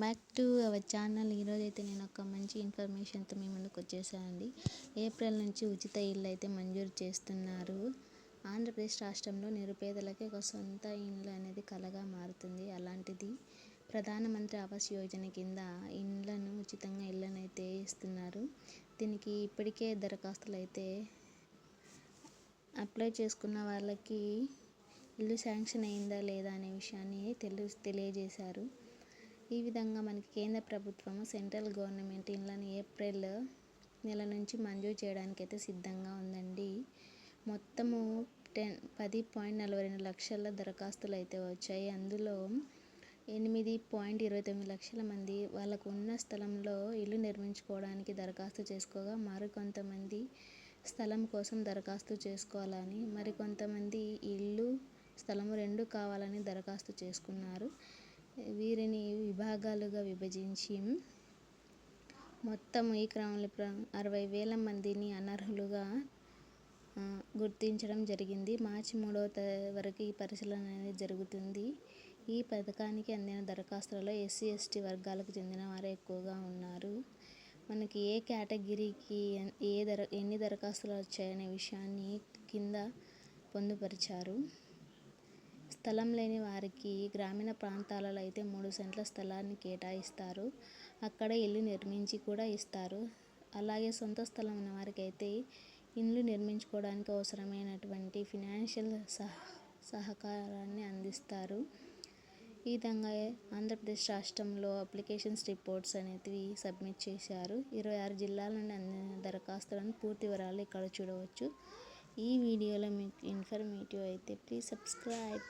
Back to our channel. ఈరోజైతే నేను ఒక మంచి ఇన్ఫర్మేషన్తో మీ ముందుకు వచ్చేసానండి. ఏప్రిల్ నుంచి ఉచిత ఇళ్ళు అయితే మంజూరు చేస్తున్నారు. ఆంధ్రప్రదేశ్ రాష్ట్రంలో నిరుపేదలకి ఒక సొంత ఇల్లు అనేది కలగా మారుతుంది. అలాంటిది ప్రధానమంత్రి ఆవాస్ యోజన కింద ఇండ్లను ఉచితంగా ఇళ్ళను అయితే ఇస్తున్నారు. దీనికి ఇప్పటికే దరఖాస్తులు అయితే అప్లై చేసుకున్న వాళ్ళకి ఇల్లు శాంక్షన్ అయిందా లేదా అనే విషయాన్ని తెలియజేశారు. ఈ విధంగా మనకి కేంద్ర ప్రభుత్వం సెంట్రల్ గవర్నమెంట్ ఇళ్ళని ఏప్రిల్ నెల నుంచి మంజూరు చేయడానికి అయితే సిద్ధంగా ఉందండి. మొత్తము 10.42 లక్షల దరఖాస్తులు అయితే వచ్చాయి. అందులో 8.29 లక్షల మంది వాళ్ళకు ఉన్న స్థలంలో ఇల్లు నిర్మించుకోవడానికి దరఖాస్తు చేసుకోగా, మరికొంతమంది స్థలం కోసం దరఖాస్తు చేసుకోవాలని, మరికొంతమంది ఇల్లు స్థలము 2 కావాలని దరఖాస్తు చేసుకున్నారు. వీరిని విభాగాలుగా విభజించి మొత్తం ఈ క్రమంలో 60,000 మందిని అనర్హులుగా గుర్తించడం జరిగింది. మార్చి 3వ వరకు ఈ పరిశీలన అనేది జరుగుతుంది. ఈ పథకానికి అందిన దరఖాస్తులలో ఎస్సీ, ఎస్టీ వర్గాలకు చెందిన వారే ఎక్కువగా ఉన్నారు. మనకి ఏ కేటగిరీకి ఎన్ని దరఖాస్తులు వచ్చాయనే విషయాన్ని కింద పొందుపరిచారు. స్థలం లేని వారికి గ్రామీణ ప్రాంతాలలో అయితే 3 సెంట్ల స్థలాన్ని కేటాయిస్తారు. అక్కడ ఇల్లు నిర్మించి కూడా ఇస్తారు. అలాగే సొంత స్థలం ఉన్న వారికి అయితే ఇల్లు నిర్మించుకోవడానికి అవసరమైనటువంటి ఫినాన్షియల్ సహకారాన్ని అందిస్తారు. ఈ విధంగా ఆంధ్రప్రదేశ్ రాష్ట్రంలో అప్లికేషన్స్ రిపోర్ట్స్ అనేవి సబ్మిట్ చేశారు. 26 జిల్లాల నుండి అందిన దరఖాస్తులను పూర్తి వివరాలు ఇక్కడ చూడవచ్చు. ఈ వీడియోలో మీకు ఇన్ఫర్మేటివ్ అయితే ప్లీజ్ సబ్స్క్రైబ్.